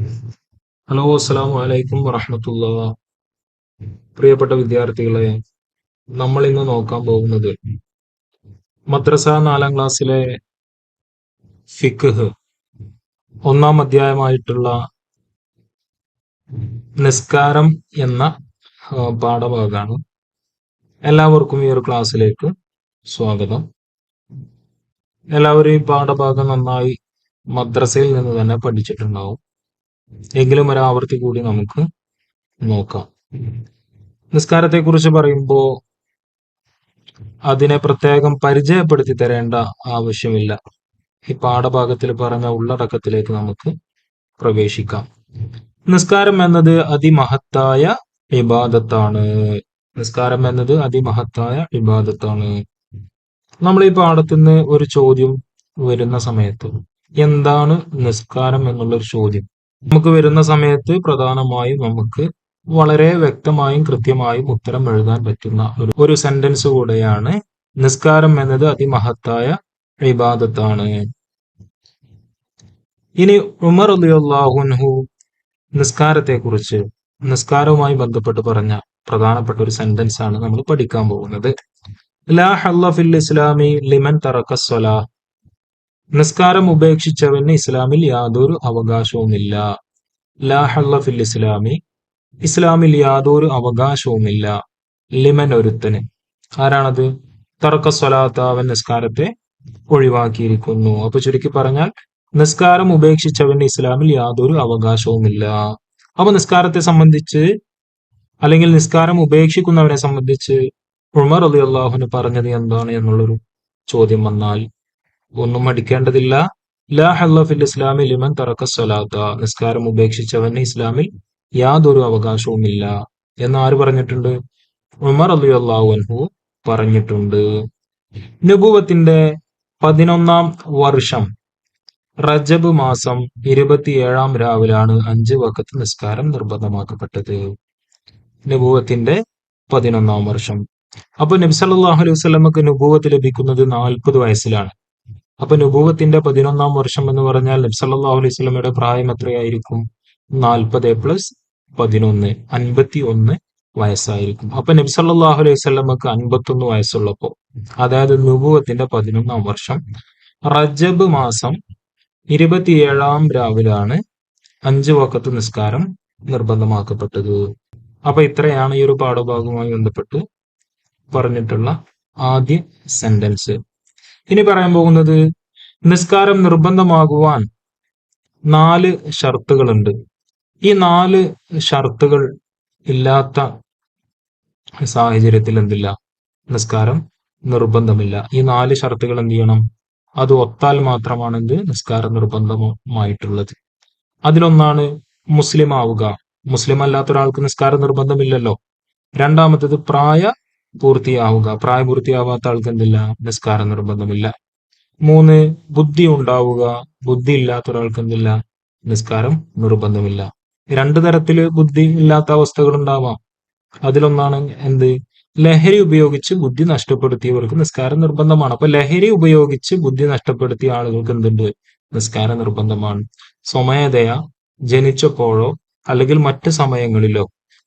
Hello, അസ്സലാമു അലൈക്കും വറഹ്മത്തുള്ളാ. പ്രിയപ്പെട്ട വിദ്യാർത്ഥികളെ, നമ്മൾ ഇന്ന് നോക്കാൻ പോകുന്നത് മദ്രസ 4-ാം ക്ലാസ്സിലെ ഫിഖ്ഹ് ഒന്നാം അധ്യായമായിട്ടുള്ള നിസ്കാരം എന്ന പാഠഭാഗമാണ്. എല്ലാവർക്കും ഈ ഒരു ക്ലാസ്സിലേക്ക് സ്വാഗതം. എല്ലാവരും ഈ പാഠഭാഗം നന്നായി മദ്രസയിൽ നിന്ന് തന്നെ പഠിച്ചിട്ടുണ്ടാവും. എങ്കിലും ഒരു ആവർത്തി കൂടി നമുക്ക് നോക്കാം. നിസ്കാരത്തെ കുറിച്ച് പറയുമ്പോൾ അതിനെ പ്രത്യേകം പരിചയപ്പെടുത്തി തരേണ്ട ആവശ്യമില്ല. ഈ പാഠഭാഗത്തിൽ പറഞ്ഞ ഉള്ളടക്കത്തിലേക്ക് നമുക്ക് പ്രവേശിക്കാം. നിസ്കാരം എന്നത് അതിമഹത്തായ ഇബാദത്താണ്. നിസ്കാരം എന്നത് അതിമഹത്തായ ഇബാദത്താണ്. നമ്മൾ ഈ പാഠത്തിന് ഒരു ചോദ്യം വരുന്ന സമയത്ത് എന്താണ് നിസ്കാരം എന്നുള്ളൊരു ചോദ്യം നമുക്ക് വരുന്ന സമയത്ത് പ്രധാനമായും നമുക്ക് വളരെ വ്യക്തമായും കൃത്യമായും ഉത്തരം എഴുതാൻ പറ്റുന്ന ഒരു സെന്റൻസ് കൂടെയാണ് നിസ്കാരം എന്നത് അതിമഹത്തായ ഇബാദത്താണ്. ഇനി ഉമർ റളിയല്ലാഹു അൻഹു നിസ്കാരത്തെക്കുറിച്ച് നിസ്കാരവുമായി ബന്ധപ്പെട്ട് പറഞ്ഞ പ്രധാനപ്പെട്ട ഒരു സെന്റൻസ് ആണ് നമ്മൾ പഠിക്കാൻ പോകുന്നത്. ലാ ഹല്ല ഫിൽ ഇസ്ലാമി ലിമൻ തറക സ്വലാ. നിസ്കാരം ഉപേക്ഷിച്ചവന് ഇസ്ലാമിൽ യാതൊരു അവകാശവുമില്ല. ലാ ഹല്ല ഫിൽ ഇസ്ലാമി, ഇസ്ലാമിൽ യാതൊരു അവകാശവുമില്ല. ലിമൻ, ഒരുത്തന്. ആരാണത്? തറക സ്വലാത്ത, അവൻ നിസ്കാരത്തെ ഒഴിവാക്കിയിരിക്കുന്നു. അപ്പൊ ചുരുക്കി പറഞ്ഞാൽ നിസ്കാരം ഉപേക്ഷിച്ചവന് ഇസ്ലാമിൽ യാതൊരു അവകാശവുമില്ല. അപ്പൊ നിസ്കാരത്തെ സംബന്ധിച്ച് അല്ലെങ്കിൽ നിസ്കാരം ഉപേക്ഷിക്കുന്നവനെ സംബന്ധിച്ച് ഉമർ റളിയല്ലാഹു അൻഹു പറഞ്ഞത് എന്താണ് എന്നുള്ളൊരു ചോദ്യം വന്നാൽ ഒന്നും മടിക്കേണ്ടതില്ല. ലാ ഹല്ല ഫിൽ ഇസ്ലാമി ലിമൻ തറക സ്വലാത്ത, നിസ്കാരം ഉപേക്ഷിച്ചവന് ഇസ്ലാമിൽ യാതൊരു അവകാശവുമില്ല എന്ന് ആര് പറഞ്ഞിട്ടുണ്ട്? ഉമർ റളിയല്ലാഹു അൻഹു പറഞ്ഞിട്ടുണ്ട്. നബുവത്തിന്റെ 11-ാം വർഷം റജബ് മാസം 27-ാം രാവിലാണ് 5 വഖത്ത് നിസ്കാരം നിർബന്ധമാക്കപ്പെട്ടത്. നബുവത്തിന്റെ 11-ാം വർഷം. അപ്പൊ നബി സല്ലല്ലാഹു അലൈഹി വസല്ലമക്ക് നബുവത്ത് ലഭിക്കുന്നത് 40 വയസ്സിലാണ്. അപ്പൊ നബുവത്തിന്റെ 11-ാം വർഷം എന്ന് പറഞ്ഞാൽ നബി സല്ലല്ലാഹു അലൈഹി വസല്ലമയുടെ പ്രായം എത്രയായിരിക്കും? 40 + 11, 51 വയസ്സായിരിക്കും. അപ്പൊ നബി സല്ലല്ലാഹു അലൈഹി വസല്ലമക്ക് 51 വയസ്സുള്ളപ്പോ, അതായത് നബുവത്തിന്റെ 11-ാം വർഷം റജബ് മാസം 27-ാം രാവിലാണ് 5 വഖത്ത് നിസ്കാരം നിർബന്ധമാക്കപ്പെട്ടത്. അപ്പൊ ഇത്രയാണ് ഈ ഒരു പാഠഭാഗവുമായി ബന്ധപ്പെട്ട് പറഞ്ഞിട്ടുള്ള ആദ്യ സെന്റൻസ്. ഇനി പറയാൻ പോകുന്നത് നിസ്കാരം നിർബന്ധമാകുവാൻ 4 ഷർത്തുകളുണ്ട്. ഈ 4 ഷർത്തുകൾ ഇല്ലാത്ത സാഹചര്യത്തിൽ എന്തില്ല? നിസ്കാരം നിർബന്ധമില്ല. ഈ 4 ഷർത്തുകൾ എന്ത് ചെയ്യണം? അത് ഒത്താൽ മാത്രമാണ് എന്ത്? നിസ്കാരം നിർബന്ധമായിട്ടുള്ളത്. അതിലൊന്നാണ് മുസ്ലിം ആവുക. മുസ്ലിം അല്ലാത്ത ഒരാൾക്ക് നിസ്കാരം നിർബന്ധമില്ലല്ലോ. രണ്ടാമത്തത് പ്രായപൂർത്തിയാവുക. പ്രായപൂർത്തിയാവാത്ത ആൾക്ക് എന്തില്ല? നിസ്കാരം നിർബന്ധമില്ല. 3, ബുദ്ധി ഉണ്ടാവുക. ബുദ്ധി ഇല്ലാത്ത ഒരാൾക്ക് എന്തില്ല? നിസ്കാരം നിർബന്ധമില്ല. 2 തരത്തില് ബുദ്ധി ഇല്ലാത്ത അവസ്ഥകൾ ഉണ്ടാവാം. അതിലൊന്നാണ് എന്ത്? ലഹരി ഉപയോഗിച്ച് ബുദ്ധി നഷ്ടപ്പെടുത്തിയവർക്ക് നിസ്കാരം നിർബന്ധമാണ്. അപ്പൊ ലഹരി ഉപയോഗിച്ച് ബുദ്ധി നഷ്ടപ്പെടുത്തിയ ആളുകൾക്ക് എന്തുണ്ട്? നിസ്കാരം നിർബന്ധമാണ്. സ്വമേധയാ ജനിച്ചപ്പോഴോ അല്ലെങ്കിൽ മറ്റ് സമയങ്ങളിലോ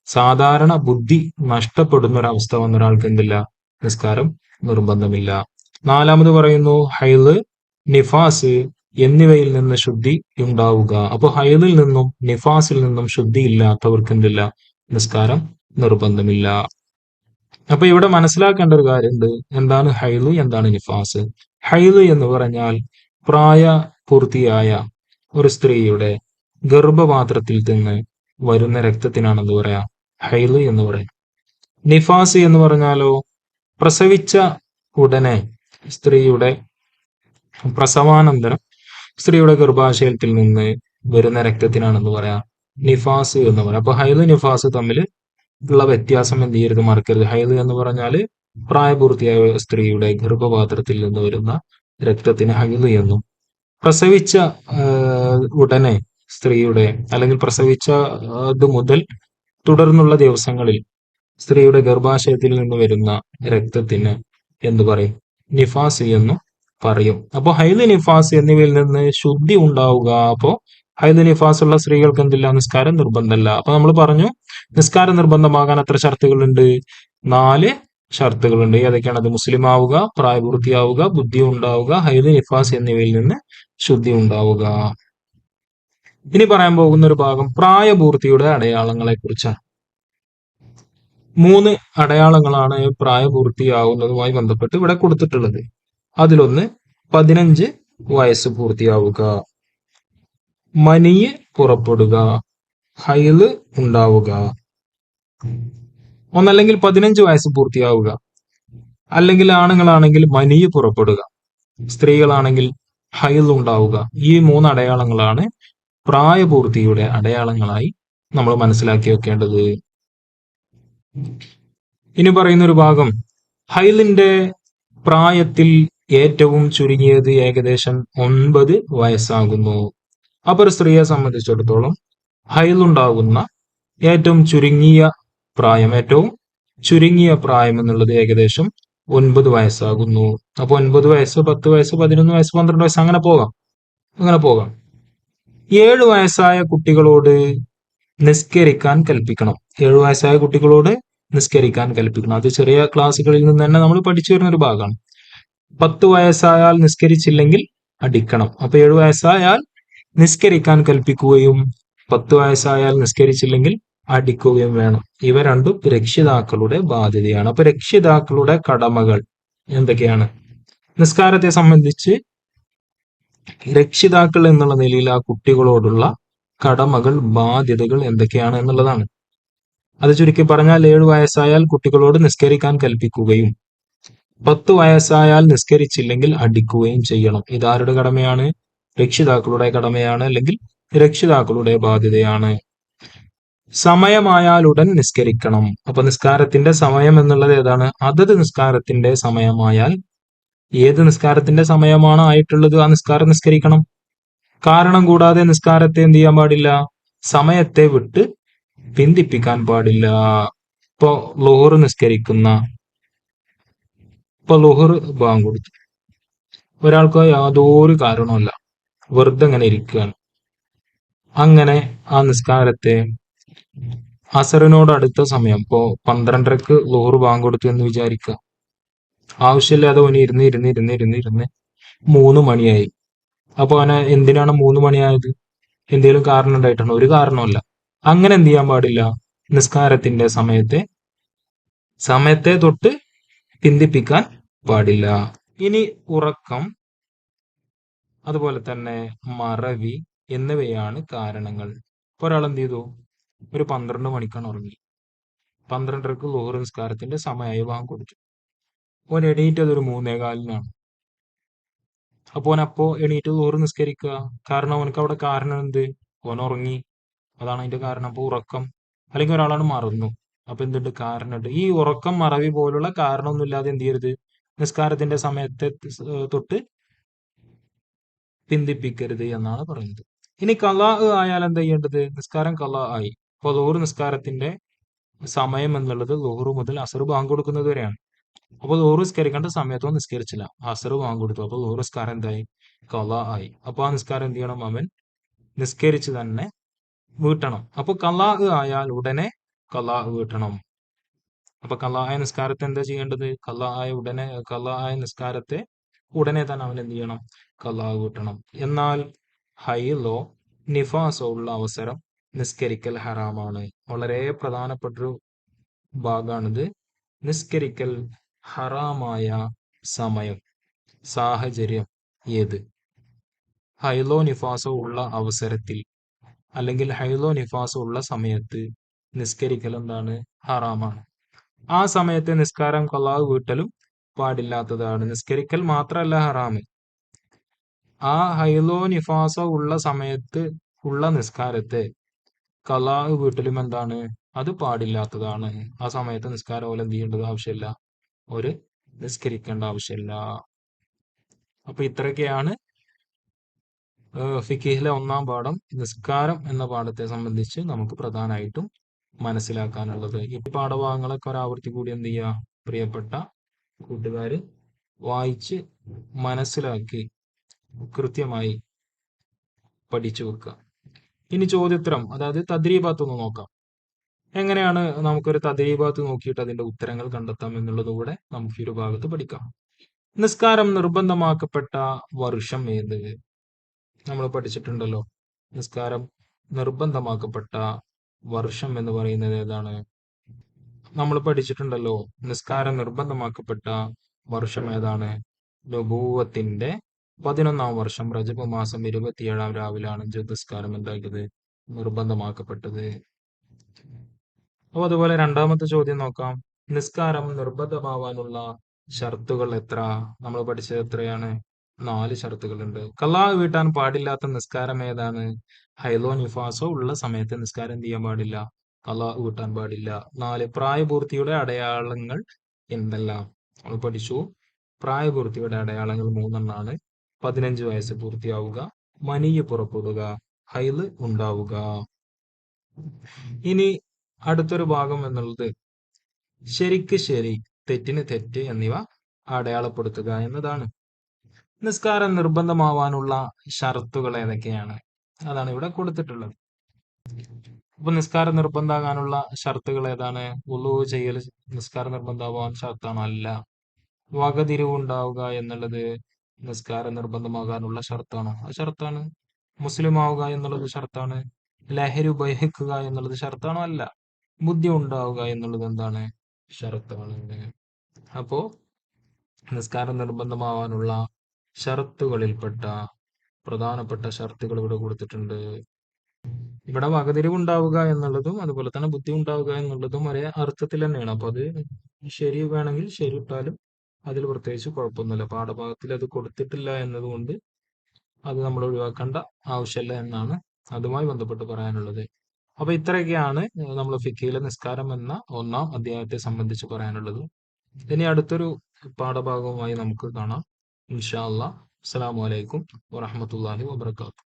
സാധാരണ ബുദ്ധി നഷ്ടപ്പെടുന്ന ഒരവസ്ഥ വന്ന ഒരാൾക്ക് എന്തില്ല? നിസ്കാരം നിർബന്ധമില്ല. 4-മത് പറയുന്നു ഹൈള്, നിഫാസ് എന്നിവയിൽ നിന്ന് ശുദ്ധി ഉണ്ടാവുക. അപ്പൊ ഹൈളിൽ നിന്നും നിഫാസിൽ നിന്നും ശുദ്ധി ഇല്ലാത്തവർക്ക് എന്തില്ല? നിസ്കാരം നിർബന്ധമില്ല. അപ്പൊ ഇവിടെ മനസ്സിലാക്കേണ്ട ഒരു കാര്യമുണ്ട്. എന്താണ് ഹൈള്, എന്താണ് നിഫാസ്? ഹൈള് എന്ന് പറഞ്ഞാൽ പ്രായപൂർത്തിയായ ഒരു സ്ത്രീയുടെ ഗർഭപാത്രത്തിൽ നിന്ന് വരുന്ന രക്തത്തിനാണെന്ന് പറയാം ഹൈള് എന്ന് പറയാം. നിഫാസ് എന്ന് പറഞ്ഞാലോ പ്രസവിച്ച ഉടനെ സ്ത്രീയുടെ പ്രസവാനന്തരം സ്ത്രീയുടെ ഗർഭാശയത്തിൽ നിന്ന് വരുന്ന രക്തത്തിനാണെന്ന് പറയാം നിഫാസ് എന്ന് പറയാം. അപ്പൊ ഹൈള് നിഫാസ് തമ്മിൽ ഉള്ള വ്യത്യാസം എന്ത് ചെയ്യരുത്? മറക്കരുത്. ഹൈള് എന്ന് പറഞ്ഞാൽ പ്രായപൂർത്തിയായ സ്ത്രീയുടെ ഗർഭപാത്രത്തിൽ നിന്ന് വരുന്ന രക്തത്തിന് ഹൈള് എന്നും, പ്രസവിച്ച ഉടനെ സ്ത്രീയുടെ അല്ലെങ്കിൽ പ്രസവിച്ച അത് മുതൽ തുടർന്നുള്ള ദിവസങ്ങളിൽ സ്ത്രീയുടെ ഗർഭാശയത്തിൽ നിന്ന് വരുന്ന രക്തത്തിന് എന്ത് പറയും? നിഫാസ് എന്നും പറയും. അപ്പൊ ഹൈള് നിഫാസ് എന്നിവയിൽ നിന്ന് ശുദ്ധി ഉണ്ടാവുക. അപ്പോ ഹൈദ് നിഫാസ് ഉള്ള സ്ത്രീകൾക്ക് എന്തില്ല, നിസ്കാരം നിർബന്ധമല്ല. അപ്പൊ നമ്മൾ പറഞ്ഞു നിസ്കാരം നിർബന്ധമാകാൻ എത്ര ഷർത്തുകളുണ്ട്? 4 ഷർത്തുകളുണ്ട്. ഏതൊക്കെയാണ് അത്? മുസ്ലിം ആവുക, പ്രായപൂർത്തിയാവുക, ബുദ്ധി ഉണ്ടാവുക, ഹൈദ് നിഫാസ് എന്നിവയിൽ നിന്ന് ശുദ്ധി ഉണ്ടാവുക. ഇനി പറയാൻ പോകുന്ന ഒരു ഭാഗം പ്രായപൂർത്തിയുടെ അടയാളങ്ങളെ കുറിച്ചാണ്. 3 അടയാളങ്ങളാണ് പ്രായപൂർത്തിയാവുന്നതുമായി ബന്ധപ്പെട്ട് ഇവിടെ കൊടുത്തിട്ടുള്ളത്. അതിലൊന്ന് 15 വയസ്സ് പൂർത്തിയാവുക, മനിയ് പുറപ്പെടുക, ഹൈള് ഉണ്ടാവുക. ഒന്നല്ലെങ്കിൽ 15 വയസ്സ് പൂർത്തിയാവുക, അല്ലെങ്കിൽ ആണുങ്ങളാണെങ്കിൽ മനിയ് പുറപ്പെടുക, സ്ത്രീകളാണെങ്കിൽ ഹൈൾ ഉണ്ടാവുക. ഈ 3 അടയാളങ്ങളാണ് പ്രായപൂർത്തിയുടെ അടയാളങ്ങളായി നമ്മൾ മനസ്സിലാക്കി വെക്കേണ്ടത്. ഇനി പറയുന്ന ഒരു ഭാഗം, ഹൈലിന്റെ പ്രായത്തിൽ ഏറ്റവും ചുരുങ്ങിയത് ഏകദേശം 9 വയസ്സാകുന്നു. അപ്പൊ ഒരു സ്ത്രീയെ സംബന്ധിച്ചിടത്തോളം ഹൈലുണ്ടാകുന്ന ഏറ്റവും ചുരുങ്ങിയ പ്രായം എന്നുള്ളത് ഏകദേശം 9 വയസ്സാകുന്നു. അപ്പൊ 9 വയസ്സ്, 10 വയസ്സ്, 11 വയസ്സ്, 12 വയസ്സ് അങ്ങനെ പോകാം. 7 വയസ്സായ കുട്ടികളോട് നിസ്കരിക്കാൻ കൽപ്പിക്കണം. 7 വയസ്സായ കുട്ടികളോട് നിസ്കരിക്കാൻ കൽപ്പിക്കണം. അത് ചെറിയ ക്ലാസ്സുകളിൽ നിന്ന് തന്നെ നമ്മൾ പഠിച്ചു വരുന്ന ഒരു ഭാഗമാണ്. 10 വയസ്സായാൽ നിസ്കരിച്ചില്ലെങ്കിൽ അടിക്കണം. അപ്പൊ 7 വയസ്സായാൽ നിസ്കരിക്കാൻ കൽപ്പിക്കുകയും 10 വയസ്സായാൽ നിസ്കരിച്ചില്ലെങ്കിൽ അടിക്കുകയും വേണം. ഇവ രണ്ടും രക്ഷിതാക്കളുടെ ബാധ്യതയാണ്. അപ്പൊ രക്ഷിതാക്കളുടെ കടമകൾ എന്തൊക്കെയാണ്? നിസ്കാരത്തെ സംബന്ധിച്ച് രക്ഷിതാക്കൾ എന്നുള്ള നിലയിൽ ആ കുട്ടികളോടുള്ള കടമകൾ, ബാധ്യതകൾ എന്തൊക്കെയാണ് എന്നുള്ളതാണ്. അത് ചുരുക്കി പറഞ്ഞാൽ 7 വയസ്സായാൽ കുട്ടികളോട് നിസ്കരിക്കാൻ കൽപ്പിക്കുകയും 10 വയസ്സായാൽ നിസ്കരിച്ചില്ലെങ്കിൽ അടിക്കുകയും ചെയ്യണം. ഇതാരുടെ കടമയാണ്? രക്ഷിതാക്കളുടെ കടമയാണ്, അല്ലെങ്കിൽ രക്ഷിതാക്കളുടെ ബാധ്യതയാണ്. സമയമായാൽ ഉടൻ നിസ്കരിക്കണം. അപ്പൊ നിസ്കാരത്തിന്റെ സമയം എന്നുള്ളത് ഏതാണ്? അതത് നിസ്കാരത്തിന്റെ സമയമായാൽ, ഏത് നിസ്കാരത്തിന്റെ സമയമാണ് ആയിട്ടുള്ളത് ആ നിസ്കാരം നിസ്കരിക്കണം. കാരണം കൂടാതെ നിസ്കാരത്തെ എന്ത് ചെയ്യാൻ പാടില്ല? സമയത്തെ വിട്ട് പിന്തിപ്പിക്കാൻ പാടില്ല. ഇപ്പൊ ളുഹർ ബാങ്ക് കൊടുത്തു, ഒരാൾക്ക് യാതൊരു കാരണവുമില്ല, വെറുതെ അങ്ങനെ ഇരിക്കുകയാണ്. അങ്ങനെ ആ നിസ്കാരത്തെ അസറിനോട് അടുത്ത സമയം, ഇപ്പോ 12:30 ളുഹർ ബാങ്ക് കൊടുത്തു എന്ന് വിചാരിക്കുക. ആവശ്യമില്ലാതെ അവന് ഇരുന്ന് 3 മണിയായി. അപ്പൊ അവന് എന്തിനാണ് 3 മണിയായത്? എന്തെങ്കിലും കാരണം ഉണ്ടായിട്ടാണോ? ഒരു കാരണമല്ല. അങ്ങനെ എന്ത് ചെയ്യാൻ പാടില്ല? നിസ്കാരത്തിന്റെ സമയത്തെ തൊട്ട് പിന്തിപ്പിക്കാൻ പാടില്ല. ഇനി ഉറക്കം, അതുപോലെ തന്നെ മറവി എന്നിവയാണ് കാരണങ്ങൾ. ഇപ്പൊ ഒരാൾ എന്ത് ചെയ്തു? ഒരു 12 മണിക്കാണ് ഉറങ്ങി, 12:30 ളുഹർ നിസ്കാരത്തിന്റെ സമയമായി ബാങ്ക് കൊടുത്തു. ഓൻ എണീറ്റത് ഒരു 3:15-നാണ്. അപ്പോ എണീറ്റ് ളുഹർ നിസ്കരിക്കുക. കാരണം അവനക്ക് അവിടെ കാരണം എന്ത്? ഓൻ ഉറങ്ങി, അതാണ് അതിന്റെ കാരണം. അപ്പൊ ഉറക്കം, അല്ലെങ്കിൽ ഒരാളാണ് മറന്നു, അപ്പൊ എന്തുണ്ട്? കാരണമുണ്ട്. ഈ ഉറക്കം, മറവി പോലുള്ള കാരണമൊന്നും ഇല്ലാതെ എന്ത് ചെയ്യരുത്? നിസ്കാരത്തിന്റെ സമയത്തെ തൊട്ട് പിന്തിപ്പിക്കരുത് എന്നാണ് പറയുന്നത്. ഇനി ഖളാ ആയാൽ എന്താ ചെയ്യേണ്ടത്? നിസ്കാരം ഖളാ ആയി. അപ്പൊ ളുഹർ നിസ്കാരത്തിന്റെ സമയം എന്നുള്ളത് ളുഹർ മുതൽ അസർ ബാങ്ക് കൊടുക്കുന്നത് വരെയാണ്. അപ്പൊ ളുഹർ നിസ്കരിക്കേണ്ട സമയത്തൊന്നും നിസ്കരിച്ചില്ല, അസർ ബാങ്ക് കൊടുത്തു. അപ്പൊ ളുഹർ നിസ്കാരം എന്തായി? ഖളാ ആയി. അപ്പൊ ആ നിസ്കാരം എന്ത് ചെയ്യണം? അവൻ നിസ്കരിച്ച് തന്നെ വീട്ടണം. അപ്പൊ ഖളാ ആയാൽ ഉടനെ ഖളാ വീട്ടണം. അപ്പൊ ഖളാ ആയ നിസ്കാരത്തെ എന്താ ചെയ്യേണ്ടത്? ഖളാ ആയ നിസ്കാരത്തെ ഉടനെ തന്നെ അവൻ എന്ത് ചെയ്യണം? ഖളാ വീട്ടണം. എന്നാൽ ഹൈലോ നിഫാസോ ഉള്ള അവസരം നിസ്കരിക്കൽ ഹറാമാണ്. വളരെ പ്രധാനപ്പെട്ടൊരു ഭാഗമാണിത്. നിസ്കരിക്കൽ ഹറാമായ സമയം, സാഹചര്യം ഏത്? ഹൈലോ നിഫാസോ ഉള്ള അവസരത്തിൽ, അല്ലെങ്കിൽ ഹൈലോ നിഫാസോ ഉള്ള സമയത്ത് നിസ്കരിക്കൽ എന്താണ്? ഹറാമാണ്. ആ സമയത്തെ നിസ്കാരം ഖളാ വീട്ടലും പാടില്ലാത്തതാണ്. നിസ്കരിക്കൽ മാത്രമല്ല ഹറാമ്, ആ ഹൈലോ നിഫാസോ ഉള്ള സമയത്ത് ഉള്ള നിസ്കാരത്തെ ഖളാ വീട്ടലും എന്താണ്? അത് പാടില്ലാത്തതാണ്. ആ സമയത്ത് നിസ്കാരം പോലെ എന്ത് ചെയ്യേണ്ടത് ആവശ്യമില്ല, ഒരു നിസ്കരിക്കേണ്ട ആവശ്യമില്ല. അപ്പൊ ഇത്രയൊക്കെയാണ് ഫിഖിഹിലെ 1-ാം പാഠം നിസ്കാരം എന്ന പാഠത്തെ സംബന്ധിച്ച് നമുക്ക് പ്രധാനമായിട്ടും മനസ്സിലാക്കാനുള്ളത്. ഈ പാഠഭാഗങ്ങളൊക്കെ ഒരാവർത്തി കൂടി എന്ത് ചെയ്യുക, പ്രിയപ്പെട്ട കൂട്ടുകാര് വായിച്ച് മനസ്സിലാക്കി കൃത്യമായി പഠിച്ചു വെക്കുക. ഇനി ചോദ്യോത്തരം, അതായത് തദ്രീബാത്ത് ഒന്ന് നോക്കാം. എങ്ങനെയാണ് നമുക്കൊരു തദ്രീബാത്ത് നോക്കിയിട്ട് അതിന്റെ ഉത്തരങ്ങൾ കണ്ടെത്താം എന്നുള്ളത് കൂടെ നമുക്ക് ഈ ഒരു ഭാഗത്ത് പഠിക്കാം. നിസ്കാരം നിർബന്ധമാക്കപ്പെട്ട വർഷം ഏത്? നമ്മൾ പഠിച്ചിട്ടുണ്ടല്ലോ. നിസ്കാരം നിർബന്ധമാക്കപ്പെട്ട വർഷം എന്ന് പറയുന്നത് ഏതാണ്? നമ്മൾ പഠിച്ചിട്ടുണ്ടല്ലോ. നിസ്കാരം നിർബന്ധമാക്കപ്പെട്ട വർഷം ഏതാണ്? നബൂവത്തിന്റെ 11-ാം വർഷം റജബ് മാസം 27-ാം രാവിലാണ് നിസ്കാരം എന്താക്കിയത്? നിർബന്ധമാക്കപ്പെട്ടത്. അപ്പൊ അതുപോലെ രണ്ടാമത്തെ ചോദ്യം നോക്കാം. നിസ്കാരം നിർബന്ധമാവാനുള്ള ഷർത്തുകൾ എത്ര? നമ്മൾ പഠിച്ചത് എത്രയാണ്? 4 ഷർത്തുകളുണ്ട്. ഖളാ വീട്ടാൻ പാടില്ലാത്ത നിസ്കാരം ഏതാണ്? ഹൈലോ നിഫാസോ ഉള്ള സമയത്ത് നിസ്കാരം എന്ത് ചെയ്യാൻ പാടില്ല? ഖളാ വീട്ടാൻ പാടില്ല. 4 പ്രായപൂർത്തിയുടെ അടയാളങ്ങൾ എന്തെല്ലാം? നമ്മൾ പഠിച്ചു. പ്രായപൂർത്തിയുടെ അടയാളങ്ങൾ 3 15 വയസ്സ് പൂർത്തിയാവുക, മനിയ് പുറപ്പെടുക, ഹൈല് ഉണ്ടാവുക. ഇനി അടുത്തൊരു ഭാഗം എന്നുള്ളത് ശരിക്ക് ശരി, തെറ്റിന് തെറ്റ് എന്നിവ അടയാളപ്പെടുത്തുക എന്നതാണ്. നിസ്കാരം നിർബന്ധമാവാനുള്ള ഷർത്തുകൾ ഏതൊക്കെയാണ്? അതാണ് ഇവിടെ കൊടുത്തിട്ടുള്ളത്. അപ്പൊ നിസ്കാരം നിർബന്ധമാകാനുള്ള ഷർത്തുകൾ ഏതാണ്? വുളൂ ചെയ്യൽ നിസ്കാരം നിർബന്ധമാവാൻ ഷർത്താണോ? അല്ല. വകതിരിവുണ്ടാവുക എന്നുള്ളത് നിസ്കാരം നിർബന്ധമാകാനുള്ള ഷർത്താണോ? അത് ഷർത്താണ്. മുസ്ലിം ആവുക എന്നുള്ളത് ഷർത്താണ്. ലഹരി ഉപയോഗിക്കുക എന്നുള്ളത് ഷർത്താണോ? അല്ല. ബുദ്ധി ഉണ്ടാവുക എന്നുള്ളത് എന്താണ്? ഷർത്താണ്. അപ്പോ നിസ്കാരം നിർബന്ധമാവാനുള്ള ഷർത്തുകളിൽപ്പെട്ട പ്രധാനപ്പെട്ട ഷർത്തുകൾ ഇവിടെ കൊടുത്തിട്ടുണ്ട്. ഇവിടെ വകതിരിവുണ്ടാവുക എന്നുള്ളതും അതുപോലെ തന്നെ ബുദ്ധി ഉണ്ടാവുക എന്നുള്ളതും ഒരേ അർത്ഥത്തിൽ തന്നെയാണ്. അപ്പൊ അത് ശരി വേണമെങ്കിൽ ശരി ഇട്ടാലും അതിൽ പ്രത്യേകിച്ച് കുഴപ്പമൊന്നുമില്ല. പാഠഭാഗത്തിൽ അത് കൊടുത്തിട്ടില്ല എന്നതുകൊണ്ട് അത് നമ്മൾ ഒഴിവാക്കേണ്ട ആവശ്യമില്ല എന്നാണ് അതുമായി ബന്ധപ്പെട്ട് പറയാനുള്ളത്. അപ്പൊ ഇത്രയൊക്കെയാണ് നമ്മൾ ഫിഖിലെ നിസ്കാരം എന്ന 1-ാം അധ്യായത്തെ സംബന്ധിച്ച് പറയാനുള്ളത്. ഇനി അടുത്തൊരു പാഠഭാഗവുമായി നമുക്ക് കാണാം. ഇൻഷാ അല്ലാഹ്. അസ്സലാമു അലൈക്കും വറഹ്മത്തുള്ളാഹി വബറകാതുഹു.